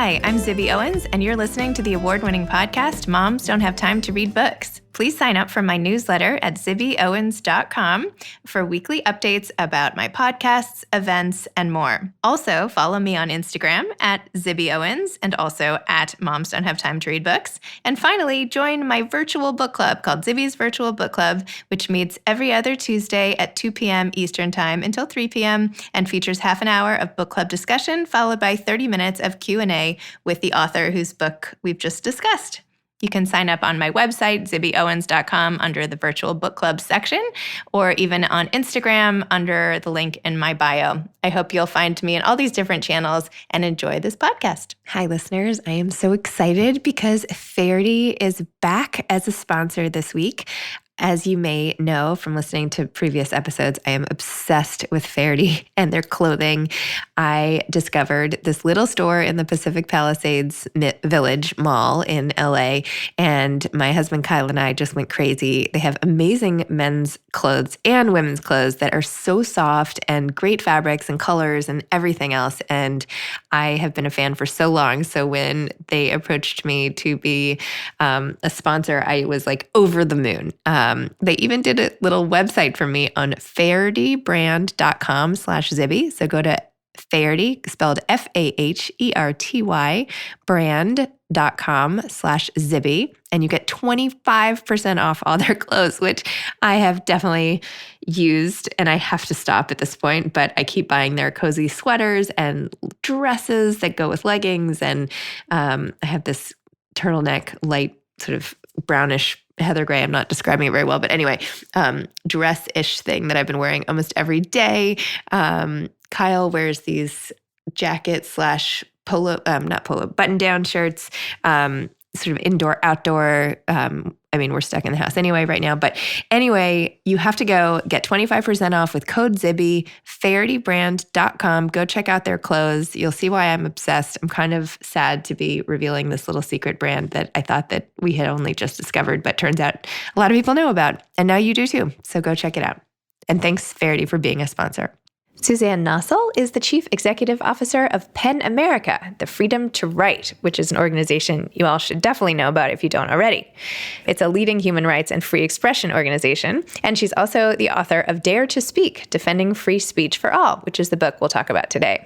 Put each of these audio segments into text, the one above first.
Hi, I'm Zibby Owens, and you're listening to the award-winning podcast, Moms Don't Have Time to Read Books. Please sign up for my newsletter at zibbyowens.com for weekly updates about my podcasts, events, and more. Also, follow me on Instagram at Zibby Owens and also at Moms Don't Have Time to Read Books. And finally, join my virtual book club called Zibby's Virtual Book Club, which meets every other Tuesday at 2 p.m. Eastern Time until 3 p.m. and features half an hour of book club discussion followed by 30 minutes of Q&A with the author whose book we've just discussed. You can sign up on my website, zibbyowens.com, under the Virtual Book Club section, or even on Instagram under the link in my bio. I hope you'll find me in all these different channels and enjoy this podcast. Hi, listeners. I am so excited because Faherty is back as a sponsor this week. As you may know from listening to previous episodes, I am obsessed with Faherty and their clothing. I discovered this little store in the Pacific Palisades Village Mall in LA, and my husband Kyle and I just went crazy. They have amazing men's clothes and women's clothes that are so soft and great fabrics and colors and everything else. And I have been a fan for so long. So when they approached me to be a sponsor, I was like over the moon. They even did a little website for me on fahertybrand.com/Zibby. So go to Faherty, spelled Faherty, brand.com/Zibby, and you get 25% off all their clothes, which I have definitely used, and I have to stop at this point, but I keep buying their cozy sweaters and dresses that go with leggings, and I have this turtleneck, light sort of brownish heather gray. I'm not describing it very well, but anyway, dress-ish thing that I've been wearing almost every day. Kyle wears these jacket / polo, not polo, button-down shirts, sort of indoor, outdoor. I mean, we're stuck in the house anyway right now. But anyway, you have to go get 25% off with code Zibby, fahertybrand.com. Go check out their clothes. You'll see why I'm obsessed. I'm kind of sad to be revealing this little secret brand that I thought that we had only just discovered, but turns out a lot of people know about. And now you do too. So go check it out. And thanks, Faherty, for being a sponsor. Suzanne Nossel is the Chief Executive Officer of PEN America, the Freedom to Write, which is an organization you all should definitely know about if you don't already. It's a leading human rights and free expression organization, and she's also the author of Dare to Speak, Defending Free Speech for All, which is the book we'll talk about today.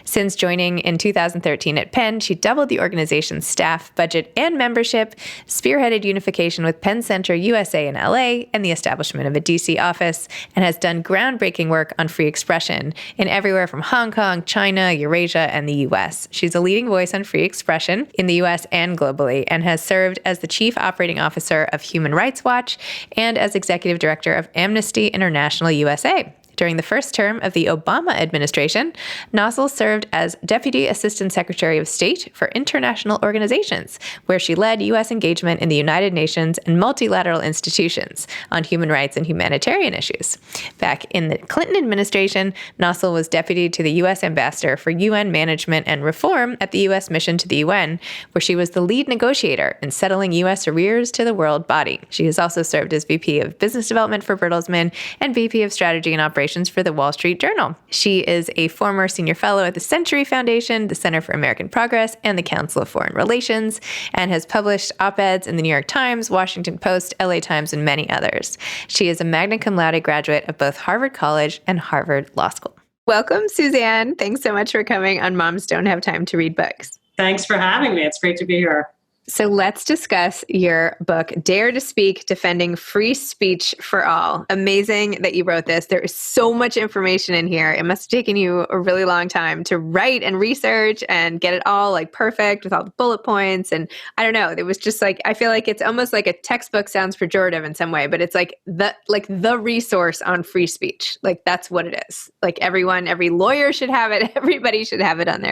Since joining in 2013 at PEN, she doubled the organization's staff, budget, and membership, spearheaded unification with PEN Center USA in LA and the establishment of a DC office, and has done groundbreaking work on free expression in everywhere from Hong Kong, China, Eurasia, and the US. She's a leading voice on free expression in the US and globally, and has served as the Chief Operating Officer of Human Rights Watch and as Executive Director of Amnesty International USA. During the first term of the Obama administration, Nossel served as Deputy Assistant Secretary of State for International Organizations, where she led U.S. engagement in the United Nations and multilateral institutions on human rights and humanitarian issues. Back in the Clinton administration, Nossel was Deputy to the U.S. Ambassador for UN Management and Reform at the U.S. Mission to the UN, where she was the lead negotiator in settling U.S. arrears to the world body. She has also served as VP of Business Development for Bertelsmann and VP of Strategy and Operations for the Wall Street Journal. She is a former senior fellow at the Century Foundation, the Center for American Progress, and the Council of Foreign Relations, and has published op-eds in the New York Times, Washington Post, LA Times, and many others. She is a magna cum laude graduate of both Harvard College and Harvard Law School. Welcome, Suzanne. Thanks so much for coming on Moms Don't Have Time to Read Books. Thanks for having me. It's great to be here. So let's discuss your book, Dare to Speak, Defending Free Speech for All. Amazing that you wrote this. There is so much information in here. It must have taken you a really long time to write and research and get it all like perfect with all the bullet points. And I don't know, it was just like, I feel like it's almost like a textbook sounds pejorative in some way, but it's like the resource on free speech. Like that's what it is. Like every lawyer should have it. Everybody should have it on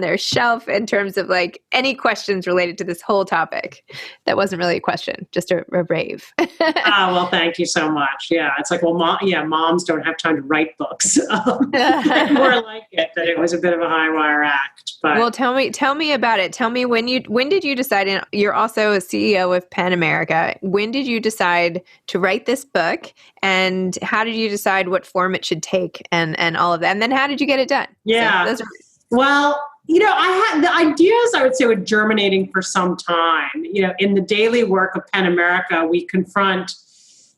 their shelf in terms of like any questions related to this whole topic. That wasn't really a question, just a rave. Well, thank you so much. Yeah, it's like, well, moms don't have time to write books. More like it, that it was a bit of a high wire act. But well, tell me about it. Tell me when did you decide? And you're also a CEO of PEN America. When did you decide to write this book, and how did you decide what form it should take, and all of that? And then how did you get it done? Yeah. So Well, I had the ideas, I would say, were germinating for some time. In the daily work of PEN America, we confront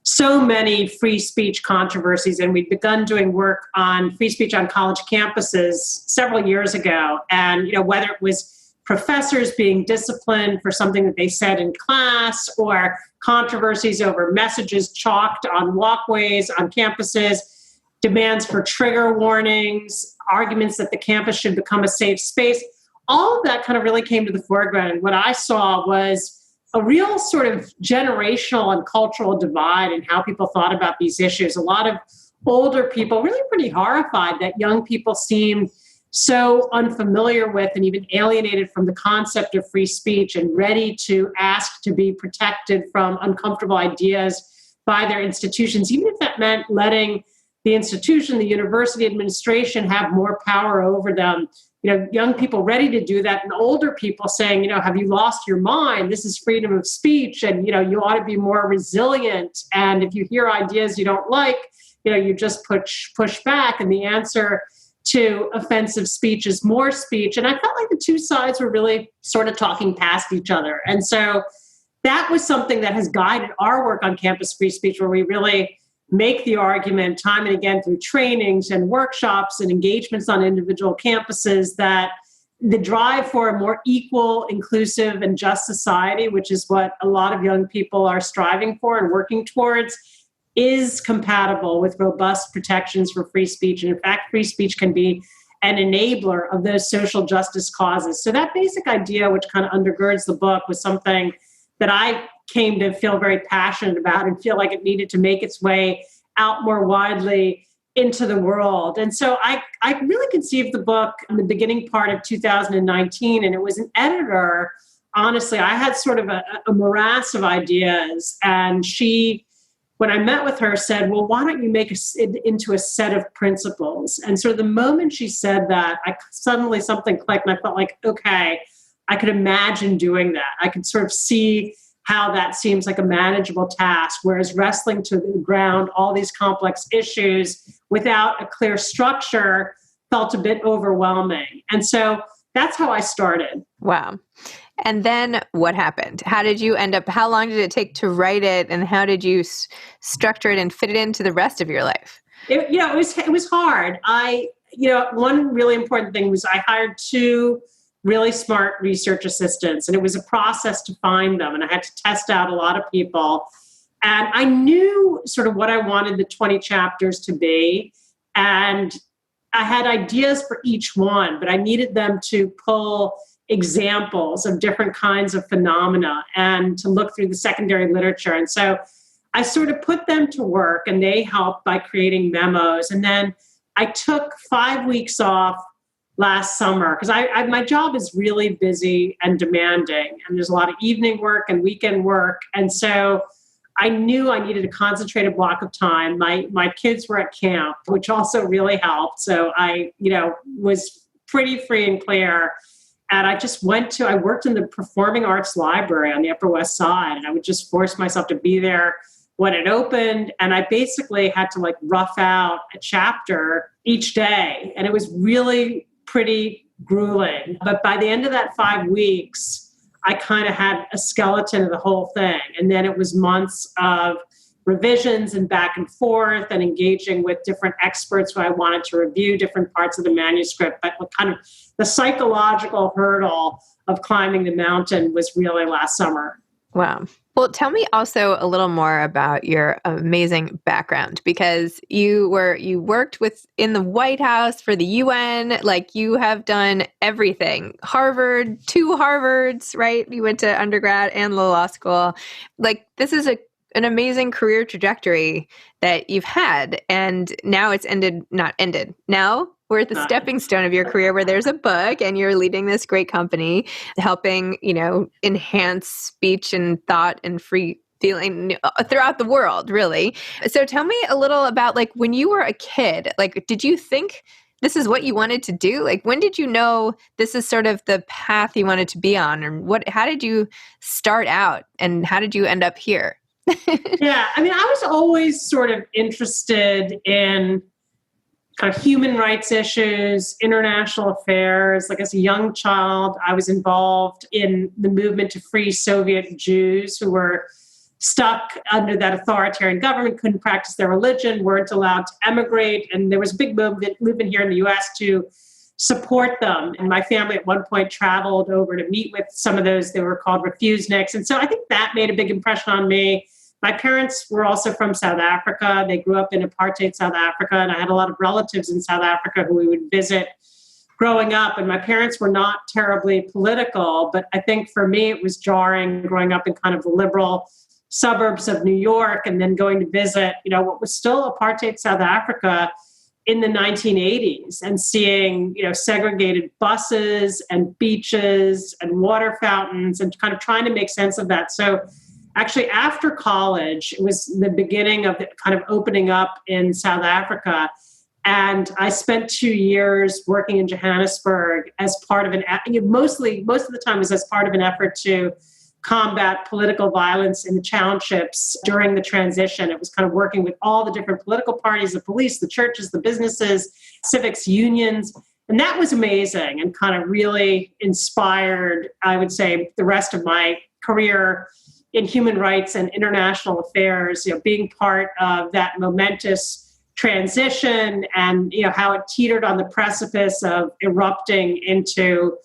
so many free speech controversies, and we'd begun doing work on free speech on college campuses several years ago. And, whether it was professors being disciplined for something that they said in class, or controversies over messages chalked on walkways on campuses, demands for trigger warnings, arguments that the campus should become a safe space. All of that kind of really came to the foreground. And what I saw was a real sort of generational and cultural divide in how people thought about these issues. A lot of older people really pretty horrified that young people seemed so unfamiliar with and even alienated from the concept of free speech and ready to ask to be protected from uncomfortable ideas by their institutions, even if that meant letting the institution, the university administration have more power over them. Young people ready to do that, and older people saying, have you lost your mind? This is freedom of speech, and, you ought to be more resilient. And if you hear ideas you don't like, you just push back. And the answer to offensive speech is more speech. And I felt like the two sides were really sort of talking past each other. And so that was something that has guided our work on campus free speech, where we really make the argument time and again through trainings and workshops and engagements on individual campuses that the drive for a more equal, inclusive, and just society, which is what a lot of young people are striving for and working towards, is compatible with robust protections for free speech. And in fact, free speech can be an enabler of those social justice causes. So that basic idea, which kind of undergirds the book, was something that I came to feel very passionate about and feel like it needed to make its way out more widely into the world. And so I really conceived the book in the beginning part of 2019, and it was an editor. Honestly, I had sort of a morass of ideas, and she, when I met with her, said, well, why don't you make it into a set of principles? And sort of the moment she said that, suddenly something clicked, and I felt like, okay, I could imagine doing that. I could sort of see how that seems like a manageable task, whereas wrestling to the ground all these complex issues without a clear structure felt a bit overwhelming. And so that's how I started. Wow. And then what happened? How did you end up, how long did it take to write it, and how did you structure it and fit it into the rest of your life? It was hard. One really important thing was I hired two really smart research assistants, and it was a process to find them. And I had to test out a lot of people. And I knew sort of what I wanted the 20 chapters to be. And I had ideas for each one, but I needed them to pull examples of different kinds of phenomena and to look through the secondary literature. And so I sort of put them to work, and they helped by creating memos. And then I took 5 weeks off last summer, because my job is really busy and demanding, and there's a lot of evening work and weekend work. And so I knew I needed a concentrated block of time. My kids were at camp, which also really helped. So I, was pretty free and clear. And I just I worked in the Performing Arts Library on the Upper West Side, and I would just force myself to be there when it opened. And I basically had to rough out a chapter each day. And it was really pretty grueling. But by the end of that 5 weeks, I kind of had a skeleton of the whole thing. And then it was months of revisions and back and forth and engaging with different experts who I wanted to review different parts of the manuscript. But kind of the psychological hurdle of climbing the mountain was really last summer. Wow. Well, tell me also a little more about your amazing background, because you worked in the White House for the UN, you have done everything. Harvard, 2 Harvards, right? You went to undergrad and the law school. This is an amazing career trajectory that you've had, and now it's not ended. Now we're at the stepping stone of your career, where there's a book and you're leading this great company, helping, enhance speech and thought and free feeling throughout the world, really. So tell me a little about when you were a kid, did you think this is what you wanted to do? When did you know this is sort of the path you wanted to be on? And how did you start out, and how did you end up here? Yeah, I was always sort of interested in kind of human rights issues, international affairs. Like as a young child, I was involved in the movement to free Soviet Jews who were stuck under that authoritarian government, couldn't practice their religion, weren't allowed to emigrate. And there was a big movement here in the US to support them. And my family at one point traveled over to meet with some of those. They were called refuseniks. And so I think that made a big impression on me. My parents were also from South Africa. They grew up in apartheid South Africa, and I had a lot of relatives in South Africa who we would visit growing up. And my parents were not terribly political, but I think for me it was jarring growing up in kind of the liberal suburbs of New York and then going to visit, what was still apartheid South Africa in the 1980s and seeing, segregated buses and beaches and water fountains and kind of trying to make sense of that. So actually, after college, it was the beginning of the kind of opening up in South Africa. And I spent 2 years working in Johannesburg as part of most of the time was as part of an effort to combat political violence in the townships during the transition. It was kind of working with all the different political parties, the police, the churches, the businesses, civics, unions. And that was amazing and kind of really inspired, I would say, the rest of my career in human rights and international affairs, being part of that momentous transition and, how it teetered on the precipice of erupting into,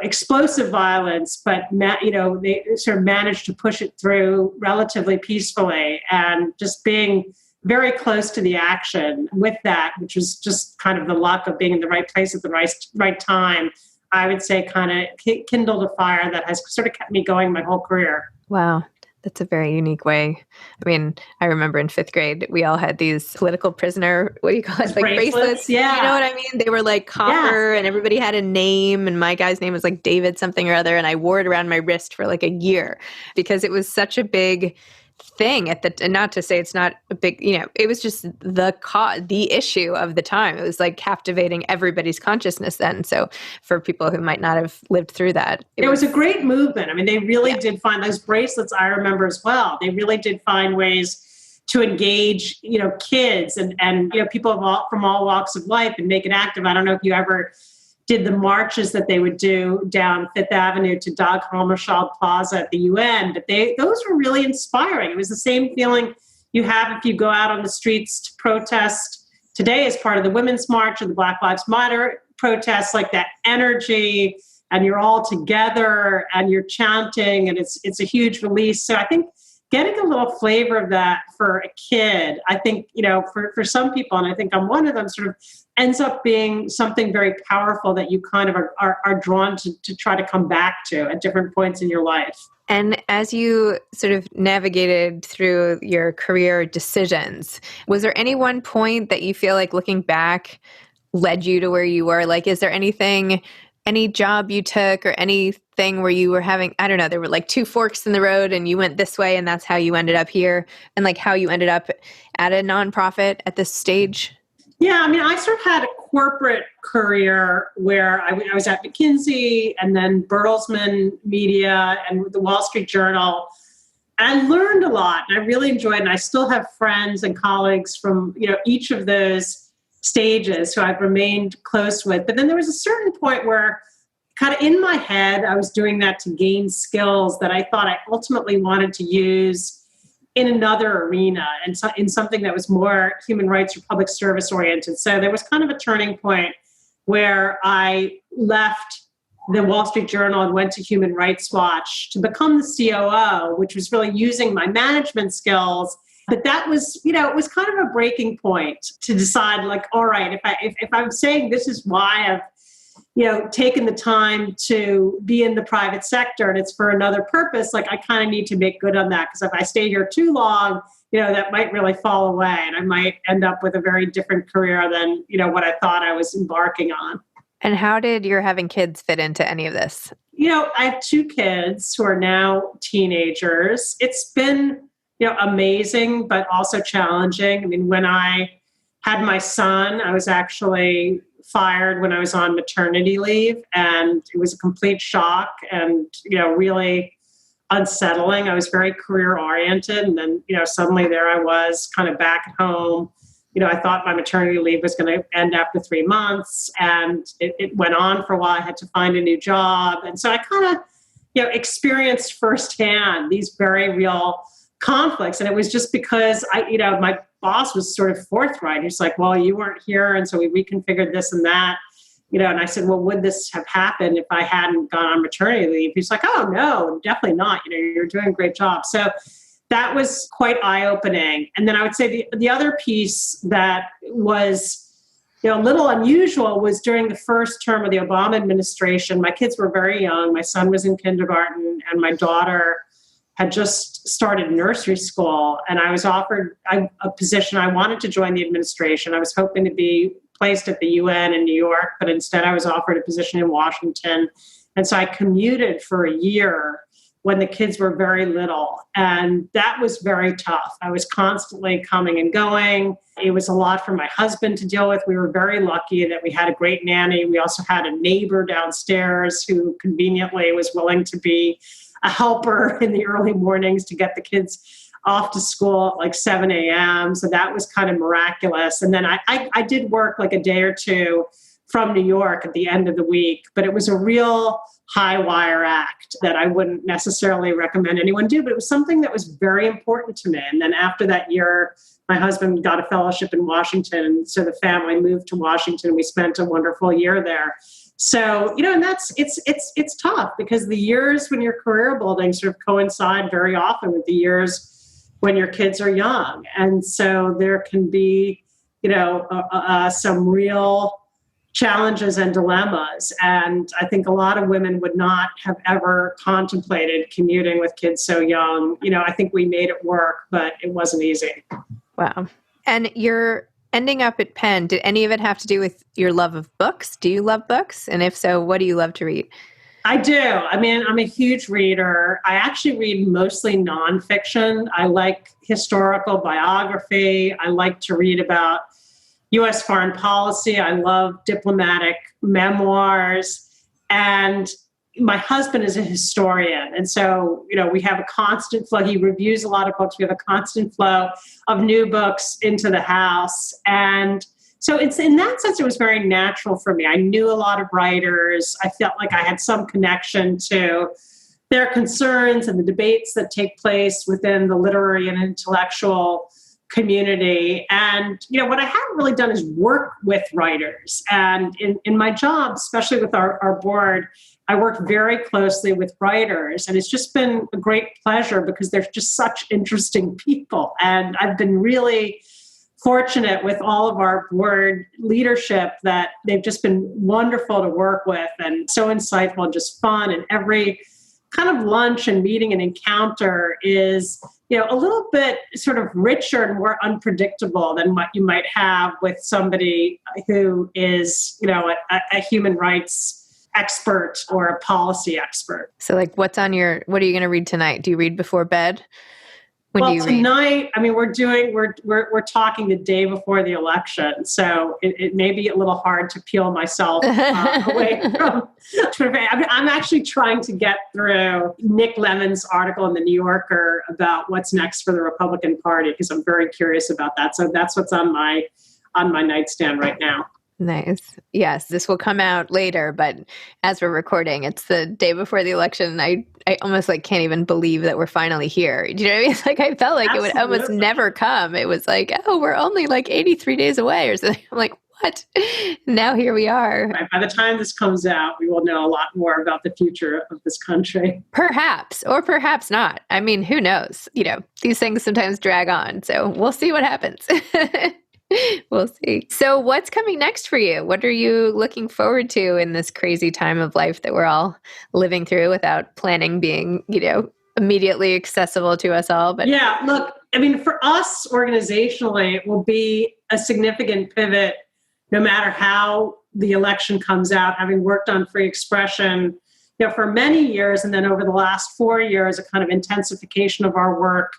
explosive violence, but, they sort of managed to push it through relatively peacefully and just being very close to the action with that, which was just kind of the luck of being in the right place at the right time, I would say kind of kindled a fire that has sort of kept me going my whole career. Wow. That's a very unique way. I mean, I remember in 5th grade, we all had these political prisoner, what do you call it? Like bracelets. Yeah. You know what I mean? They were like copper and everybody had a name. And my guy's name was like David something or other. And I wore it around my wrist for like a year because it was such a big thing and not to say it's not a big, it was just the issue of the time. It was like captivating everybody's consciousness then. So for people who might not have lived through that, it was a great movement. I mean, they really did find those bracelets. I remember as well. They really did find ways to engage, kids and people from all walks of life and make it active. I don't know if you ever did the marches that they would do down Fifth Avenue to Dag Hammarskjöld Plaza at the UN, but those were really inspiring. It was the same feeling you have if you go out on the streets to protest today as part of the Women's March or the Black Lives Matter protests, like that energy, and you're all together and you're chanting, and it's a huge release. So I think getting a little flavor of that for a kid, I think, for some people, and I think I'm one of them, sort of ends up being something very powerful that you kind of are drawn to try to come back to at different points in your life. And as you sort of navigated through your career decisions, was there any one point that you feel like looking back led you to where you were? Like, is there any job you took or anything where you were having, I don't know, there were like 2 forks in the road and you went this way and that's how you ended up here, and like how you ended up at a nonprofit at this stage? Yeah, I mean, I sort of had a corporate career where I was at McKinsey and then Bertelsmann Media and the Wall Street Journal. And I learned a lot and I really enjoyed it. And I still have friends and colleagues from, each of those stages who I've remained close with. But then there was a certain point where kind of in my head, I was doing that to gain skills that I thought I ultimately wanted to use in another arena and in something that was more human rights or public service oriented. So there was kind of a turning point where I left the Wall Street Journal and went to Human Rights Watch to become the COO, which was really using my management skills. But that was, it was kind of a breaking point to decide, like, all right, if I'm saying this is why I've, taken the time to be in the private sector and it's for another purpose, like I kind of need to make good on that. Because if I stay here too long, that might really fall away and I might end up with a very different career than, what I thought I was embarking on. And how did your having kids fit into any of this? I have 2 kids who are now teenagers. It's been, amazing, but also challenging. I mean, when I had my son, I was actually fired when I was on maternity leave, and it was a complete shock and, really unsettling. I was very career oriented. And then, suddenly there I was kind of back at home I thought my maternity leave was going to end after 3 months, and it went on for a while. I had to find a new job. And so I kind of, experienced firsthand these very real conflicts. And it was just because my boss was sort of forthright. He's like, well, you weren't here. And so we reconfigured this and that, and I said, well, would this have happened if I hadn't gone on maternity leave? He's like, oh, no, definitely not. You're doing a great job. So that was quite eye-opening. And then I would say the other piece that was a little unusual was during the first term of the Obama administration. My kids were very young. My son was in kindergarten, and my daughter had just started nursery school. And I was offered a position. I wanted to join the administration. I was hoping to be placed at the UN in New York, but instead I was offered a position in Washington. And so I commuted for a year when the kids were very little. And that was very tough. I was constantly coming and going. It was a lot for my husband to deal with. We were very lucky that we had a great nanny. We also had a neighbor downstairs who conveniently was willing to be a helper in the early mornings to get the kids off to school at like 7 a.m. So that was kind of miraculous. And then I did work like a day or two from New York at the end of the week, but it was a real high wire act that I wouldn't necessarily recommend anyone do, but it was something that was very important to me. And then after that year, my husband got a fellowship in Washington. So the family moved to Washington. We spent a wonderful year there. So, and it's tough because the years when you're career building sort of coincide very often with the years when your kids are young. And so there can be, some real challenges and dilemmas. And I think a lot of women would not have ever contemplated commuting with kids so young. I think we made it work, but it wasn't easy. Wow. And you're ending up at Penn. Did any of it have to do with your love of books? Do you love books? And if so, what do you love to read? I do. I mean, I'm a huge reader. I actually read mostly nonfiction. I like historical biography. I like to read about U.S. foreign policy. I love diplomatic memoirs. And my husband is a historian. And so, we have a constant flow. He reviews a lot of books. We have a constant flow of new books into the house. And so it's in that sense, it was very natural for me. I knew a lot of writers. I felt like I had some connection to their concerns and the debates that take place within the literary and intellectual community. And, what I haven't really done is work with writers. And in my job, especially with our board, I work very closely with writers. And it's just been a great pleasure because they're just such interesting people. And I've been really fortunate with all of our board leadership that they've just been wonderful to work with and so insightful and just fun. And every kind of lunch and meeting and encounter is, a little bit sort of richer and more unpredictable than what you might have with somebody who is, a human rights expert or a policy expert. So like what are you going to read tonight? Do you read before bed? Tonight, I mean, we're talking the day before the election, so it may be a little hard to peel myself away from Twitter. I'm actually trying to get through Nick Lemon's article in the New Yorker about what's next for the Republican Party because I'm very curious about that. So that's what's on my nightstand right now. Nice. Yes, this will come out later, but as we're recording, it's the day before the election. I almost can't even believe that we're finally here. Do you know what I mean? It's like I felt like Absolutely. It would almost never come. It was like, oh, we're only 83 days away or something. I'm like, what? Now here we are. Right. By the time this comes out, we will know a lot more about the future of this country. Perhaps, or perhaps not. I mean, who knows? These things sometimes drag on. So we'll see what happens. We'll see. So what's coming next for you? What are you looking forward to in this crazy time of life that we're all living through without planning being, immediately accessible to us all? But yeah, look, I mean, for us organizationally, it will be a significant pivot no matter how the election comes out, having worked on free expression, for many years. And then over the last 4 years, a kind of intensification of our work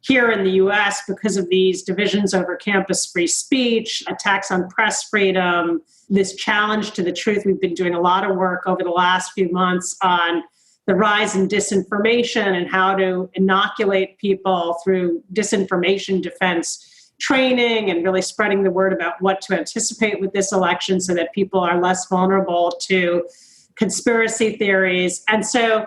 here in the US because of these divisions over campus free speech, attacks on press freedom, this challenge to the truth. We've been doing a lot of work over the last few months on the rise in disinformation and how to inoculate people through disinformation defense training and really spreading the word about what to anticipate with this election so that people are less vulnerable to conspiracy theories. And so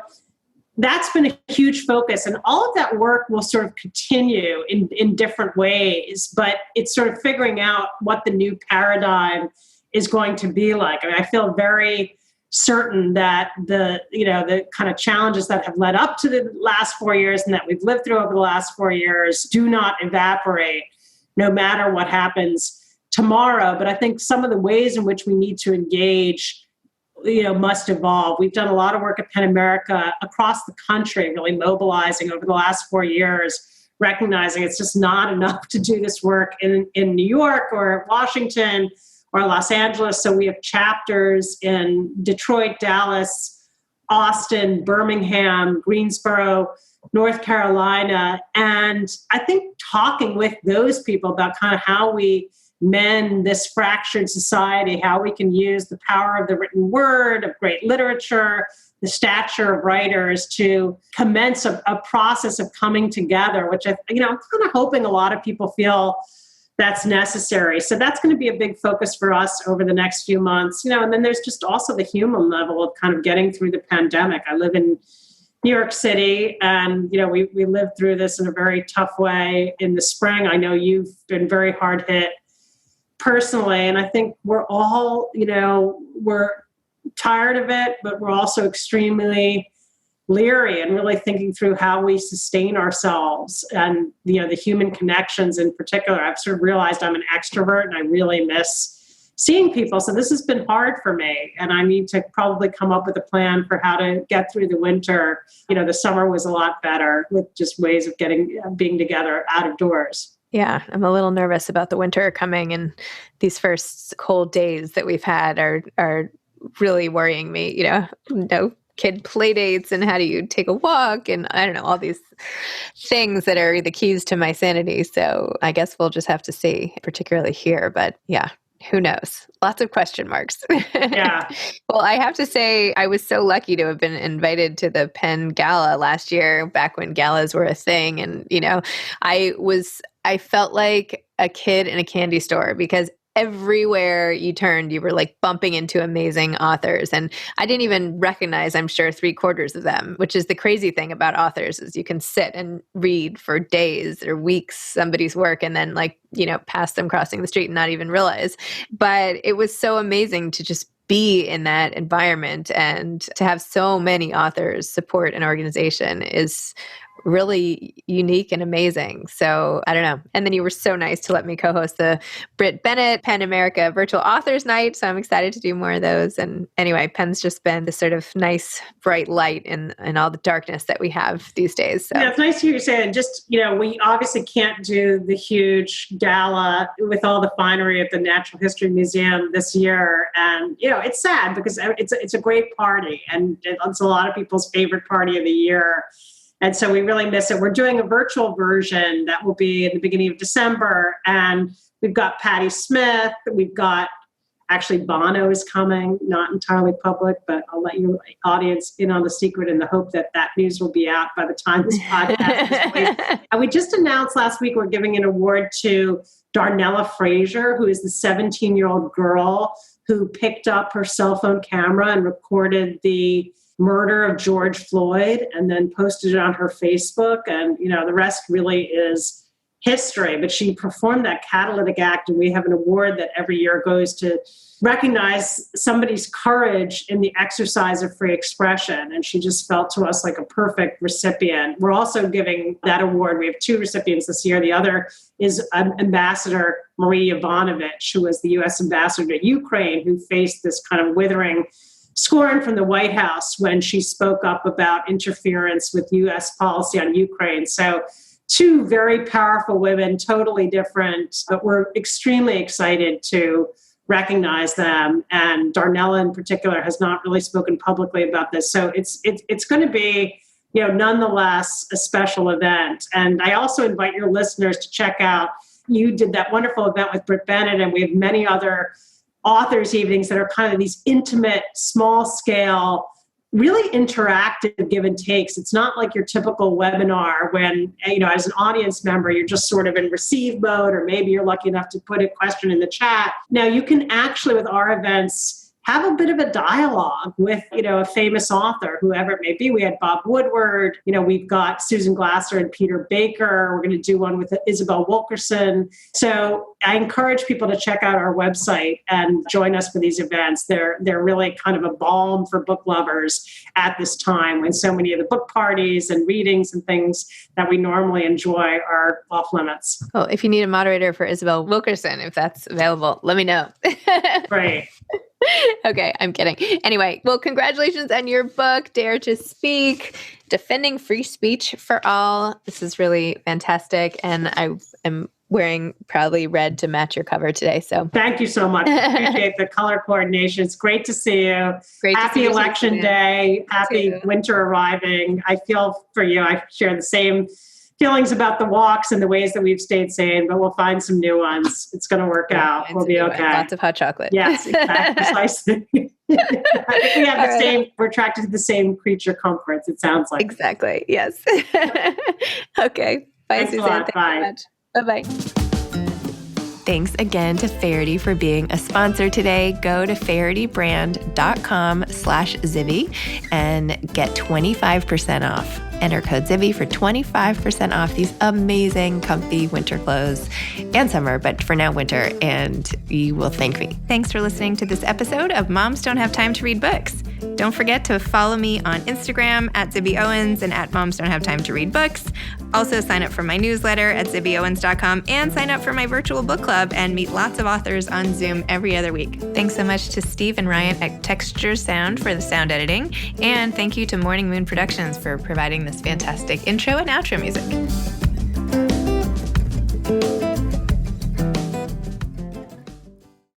that's been a huge focus. And all of that work will sort of continue in different ways, but it's sort of figuring out what the new paradigm is going to be like. I mean, I feel very certain that the kind of challenges that have led up to the last 4 years and that we've lived through over the last 4 years do not evaporate no matter what happens tomorrow. But I think some of the ways in which we need to engage must evolve. We've done a lot of work at PEN America across the country, really mobilizing over the last 4 years, recognizing it's just not enough to do this work in New York or Washington or Los Angeles. So we have chapters in Detroit, Dallas, Austin, Birmingham, Greensboro, North Carolina. And I think talking with those people about kind of how we mend this fractured society, how we can use the power of the written word, of great literature, the stature of writers to commence a process of coming together, which I'm kind of hoping a lot of people feel that's necessary. So that's going to be a big focus for us over the next few months. And then there's just also the human level of kind of getting through the pandemic. I live in New York City, and we lived through this in a very tough way in the spring. I know you've been very hard hit personally, and I think we're all, we're tired of it, but we're also extremely leery and really thinking through how we sustain ourselves and, the human connections in particular. I've sort of realized I'm an extrovert and I really miss seeing people. So this has been hard for me, and I need to probably come up with a plan for how to get through the winter. The summer was a lot better with just ways of being together out of doors. Yeah, I'm a little nervous about the winter coming, and these first cold days that we've had are really worrying me. No kid play dates, and how do you take a walk, and I don't know, all these things that are the keys to my sanity. So I guess we'll just have to see, particularly here. But yeah, who knows? Lots of question marks. Yeah. Well, I have to say, I was so lucky to have been invited to the Penn Gala last year, back when galas were a thing. And, I felt like a kid in a candy store, because everywhere you turned, you were like bumping into amazing authors. And I didn't even recognize, I'm sure, 3/4 of them, which is the crazy thing about authors, is you can sit and read for days or weeks somebody's work and then pass them crossing the street and not even realize. But it was so amazing to just be in that environment, and to have so many authors support an organization is really unique and amazing. So I don't know. And then you were so nice to let me co-host the Britt Bennett PEN America Virtual Authors Night. So I'm excited to do more of those. And anyway, PEN's just been this sort of nice, bright light in all the darkness that we have these days. So yeah, it's nice to hear you say it. And just, we obviously can't do the huge gala with all the finery at the Natural History Museum this year. And, it's sad because it's a great party, and it's a lot of people's favorite party of the year. And so we really miss it. We're doing a virtual version that will be in the beginning of December. And we've got Patti Smith. We've got, actually, Bono is coming, not entirely public, but I'll let your audience in on the secret in the hope that news will be out by the time this podcast is released. And we just announced last week we're giving an award to Darnella Frazier, who is the 17-year-old girl who picked up her cell phone camera and recorded the murder of George Floyd and then posted it on her Facebook. And, the rest really is history. But she performed that catalytic act, and we have an award that every year goes to recognize somebody's courage in the exercise of free expression. And she just felt to us like a perfect recipient. We're also giving that award. We have 2 recipients this year. The other is Ambassador Marie Yovanovitch, who was the U.S. ambassador to Ukraine, who faced this kind of withering scorn from the White House when she spoke up about interference with U.S. policy on Ukraine. So 2 very powerful women, totally different, but we're extremely excited to recognize them. And Darnella in particular has not really spoken publicly about this. So it's going to be, nonetheless, a special event. And I also invite your listeners to check out, you did that wonderful event with Britt Bennett, and we have many other authors evenings that are kind of these intimate, small scale, really interactive give and takes. It's not like your typical webinar when, as an audience member, you're just sort of in receive mode, or maybe you're lucky enough to put a question in the chat. Now you can actually, with our events, have a bit of a dialogue with, a famous author, whoever it may be. We had Bob Woodward, we've got Susan Glasser and Peter Baker. We're going to do one with Isabel Wilkerson. So I encourage people to check out our website and join us for these events. They're really kind of a balm for book lovers at this time when so many of the book parties and readings and things that we normally enjoy are off limits. Well, if you need a moderator for Isabel Wilkerson, if that's available, let me know. Right. Okay, I'm kidding. Anyway, well, congratulations on your book, Dare to Speak, Defending Free Speech for All. This is really fantastic. And I am wearing proudly red to match your cover today. So thank you so much. I appreciate the color coordination. It's great to see you. Great Happy to see you, election Suzanne. day. Happy winter arriving. I feel for you. I share the same feelings about the walks and the ways that we've stayed sane, but we'll find some new ones. It's going to work out. We'll be okay. Lots of hot chocolate. Yes, exactly. Precisely. I think we have the same, we're attracted to the same creature comforts, it sounds like. Exactly. Yes. Okay. Bye, Thanks Suzanne. a lot. Bye. Thanks so much. Bye-bye. Thanks again to Faherty for being a sponsor today. Go to fahertybrand.com/Zibby and get 25% off. Enter code Zibby for 25% off these amazing, comfy winter clothes and summer, but for now, winter, and you will thank me. Thanks for listening to this episode of Moms Don't Have Time to Read Books. Don't forget to follow me on Instagram at Zibby Owens and at Moms Don't Have Time to Read Books. Also sign up for my newsletter at zibbyowens.com and sign up for my virtual book club and meet lots of authors on Zoom every other week. Thanks so much to Steve and Ryan at Texture Sound for the sound editing. And thank you to Morning Moon Productions for providing this fantastic intro and outro music.